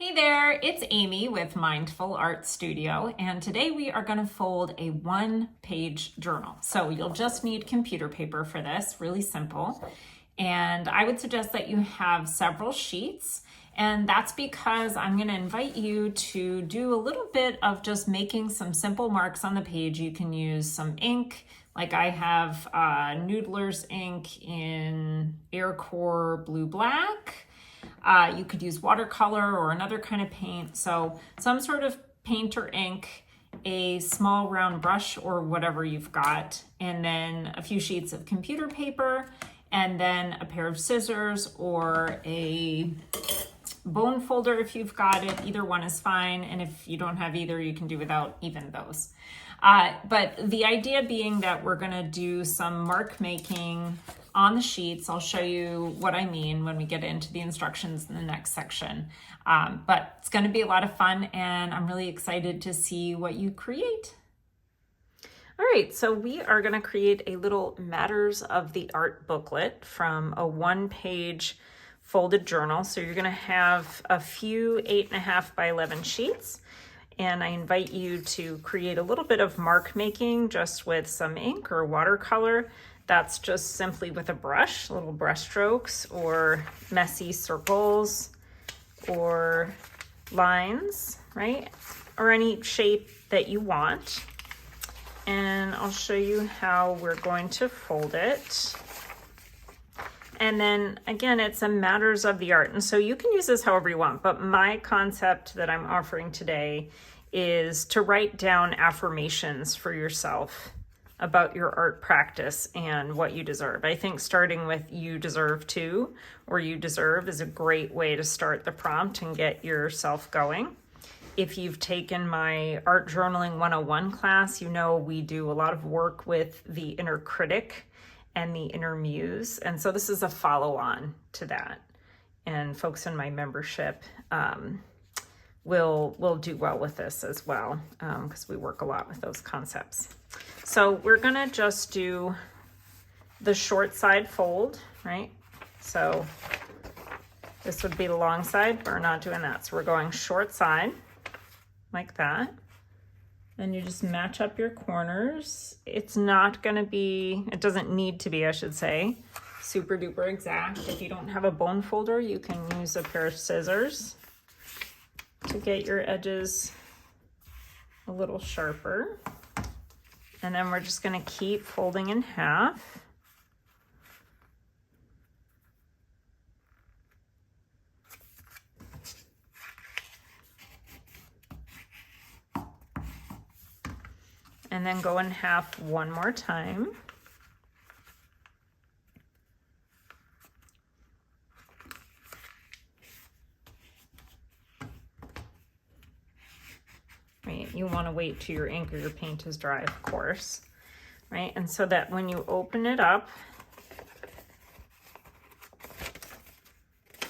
Hey there, it's Amy with Mindful Art Studio, and today we are going to fold a one-page journal. So you'll just need computer paper for this, really simple. And I would suggest that you have several sheets, and that's because I'm going to invite you to do a little bit of just making some simple marks on the page. You can use some ink, like I have Noodler's ink in Aircore Blue Black. You could use watercolor or another kind of paint. So some sort of paint or ink, a small round brush or whatever you've got, and then a few sheets of computer paper, and then a pair of scissors or a bone folder if you've got it. Either one is fine. And if you don't have either, you can do without even those. But the idea being that we're going to do some mark making on the sheets. I'll show you what I mean when we get into the instructions in the next section. But it's going to be a lot of fun, and I'm really excited to see what you create. All right, so we are going to create a little Matters of the Art booklet from a one-page folded journal. So you're going to have a few 8.5 by 11 sheets. And I invite you to create a little bit of mark making just with some ink or watercolor. That's just simply with a brush, little brush strokes or messy circles or lines, right? Or any shape that you want. And I'll show you how we're going to fold it. And then again, it's a Matters of the Art. And so you can use this however you want, but my concept that I'm offering today is to write down affirmations for yourself about your art practice and what you deserve. I think starting with you deserve to, or you deserve, is a great way to start the prompt and get yourself going. If you've taken my Art Journaling 101 class, you know we do a lot of work with the inner critic and the inner muse. And so this is a follow-on to that. And folks in my membership will do well with this as well, because we work a lot with those concepts. So we're gonna just do the short side fold, right? So this would be the long side, but we're not doing that. So we're going short side like that. And you just match up your corners. It's not gonna be, it doesn't need to be, I should say, super duper exact. If you don't have a bone folder, you can use a pair of scissors to get your edges a little sharper. And then we're just gonna keep folding in half. And then go in half one more time. Right, you want to wait till your ink or your paint is dry, of course, right? And so that when you open it up,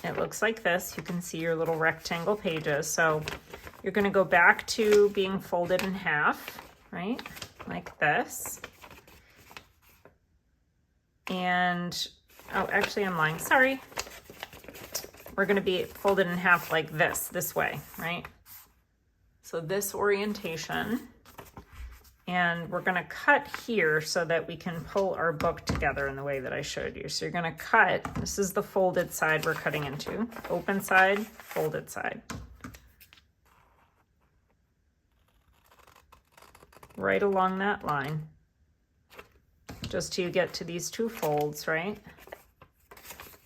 it looks like this. You can see your little rectangle pages. So you're going to go back to being folded in half, right? Like this. And, oh, actually I'm lying, sorry. We're going to be folded in half like this way, right? So this orientation, and we're going to cut here so that we can pull our book together in the way that I showed you. So you're going to cut, this is the folded side we're cutting into, open side, folded side. Right along that line, just till you get to these two folds, right?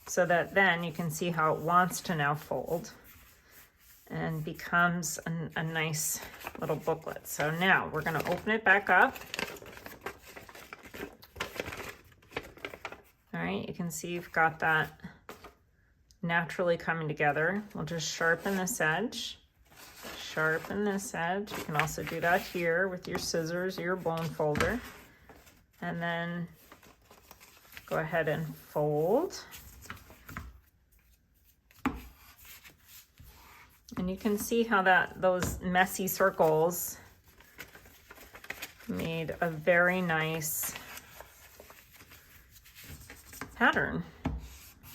So that then you can see how it wants to now fold and becomes a nice little booklet. So now we're going to open it back up. All right, you can see you've got that naturally coming together. We'll just sharpen this edge. Sharpen this edge. You can also do that here with your scissors, your bone folder. And then go ahead and fold. And you can see how those messy circles made a very nice pattern.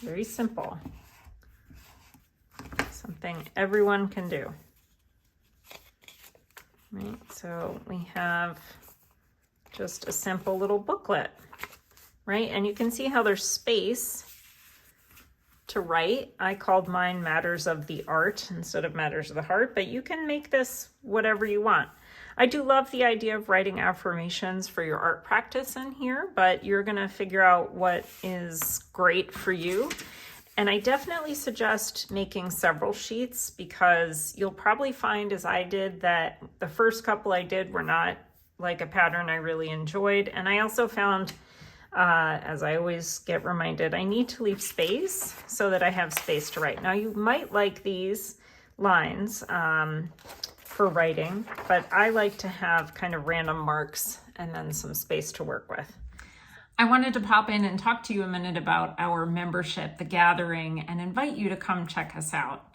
Very simple. something everyone can do. Right, so we have just a simple little booklet, right? And you can see how there's space to write. I called mine Matters of the Art instead of Matters of the Heart, but you can make this whatever you want. I do love the idea of writing affirmations for your art practice in here, but you're gonna figure out what is great for you. And I definitely suggest making several sheets because you'll probably find, as I did, that the first couple I did were not like a pattern I really enjoyed. And I also found, as I always get reminded, I need to leave space so that I have space to write. Now you might like these lines for writing, but I like to have kind of random marks and then some space to work with. I wanted to pop in and talk to you a minute about our membership, The Gathering, and invite you to come check us out.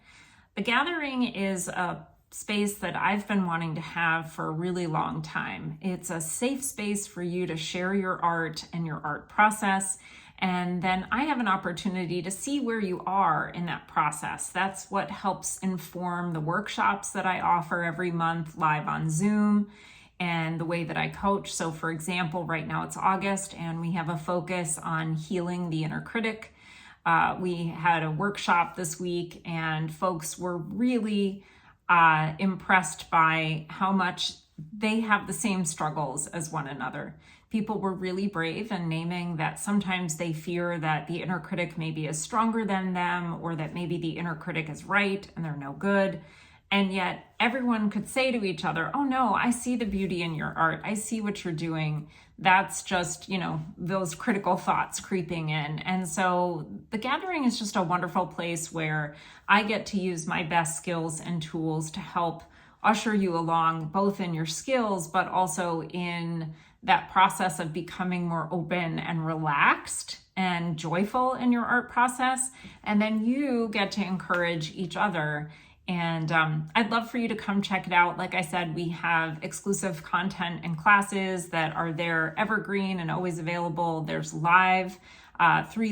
The Gathering is a space that I've been wanting to have for a really long time. It's a safe space for you to share your art and your art process, and then I have an opportunity to see where you are in that process. That's what helps inform the workshops that I offer every month live on Zoom, and the way that I coach. So for example, right now it's August and we have a focus on healing the inner critic. We had a workshop this week and folks were really impressed by how much they have the same struggles as one another. People were really brave in naming that sometimes they fear that the inner critic maybe is stronger than them, or that maybe the inner critic is right and they're no good. And yet everyone could say to each other, oh no, I see the beauty in your art. I see what you're doing. That's just, those critical thoughts creeping in. And so the Gathering is just a wonderful place where I get to use my best skills and tools to help usher you along, both in your skills, but also in that process of becoming more open and relaxed and joyful in your art process. And then you get to encourage each other. And I'd love for you to come check it out. Like I said, we have exclusive content and classes that are there evergreen and always available. There's 3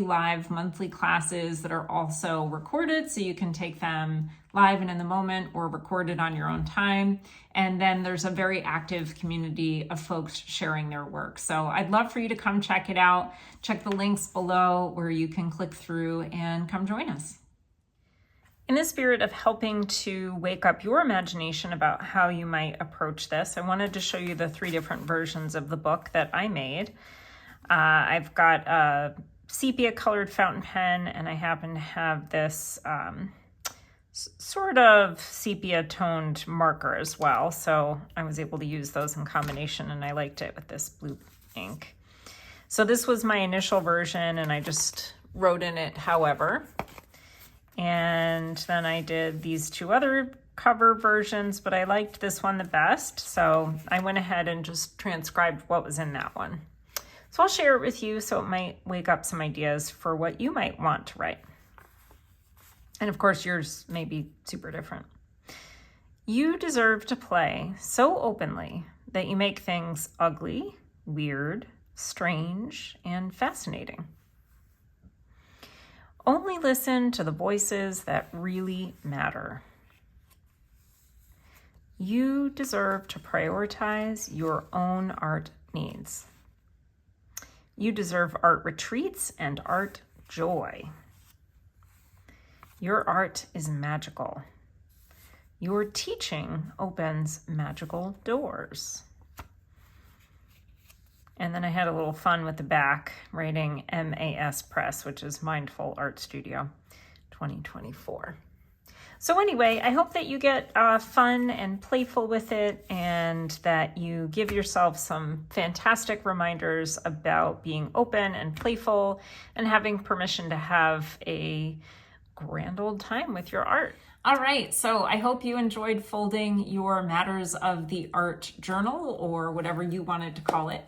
live monthly classes that are also recorded, so you can take them live and in the moment or recorded on your own time. And then there's a very active community of folks sharing their work. So I'd love for you to come check it out. Check the links below where you can click through and come join us. In the spirit of helping to wake up your imagination about how you might approach this, I wanted to show you the 3 different versions of the book that I made. I've got a sepia colored fountain pen, and I happen to have this sort of sepia toned marker as well. So I was able to use those in combination, and I liked it with this blue ink. So this was my initial version, and I just wrote in it however. And then I did these 2 other cover versions, but I liked this one the best. So I went ahead and just transcribed what was in that one. So I'll share it with you so it might wake up some ideas for what you might want to write. And of course, yours may be super different. You deserve to play so openly that you make things ugly, weird, strange, and fascinating. Only listen to the voices that really matter. You deserve to prioritize your own art needs. You deserve art retreats and art joy. Your art is magical. Your teaching opens magical doors. And then I had a little fun with the back, writing MAS Press, which is Mindful Art Studio 2024. So anyway, I hope that you get fun and playful with it, and that you give yourself some fantastic reminders about being open and playful and having permission to have a grand old time with your art. All right, so I hope you enjoyed folding your Matters of the Art journal, or whatever you wanted to call it.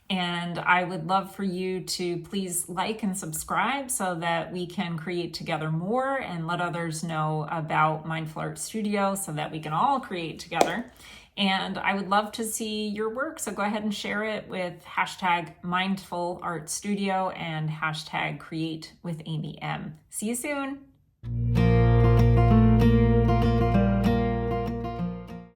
And I would love for you to please like and subscribe so that we can create together more and let others know about Mindful Art Studio so that we can all create together. And I would love to see your work, so go ahead and share it with hashtag Mindful Art Studio and hashtag Create with Amy M. See you soon.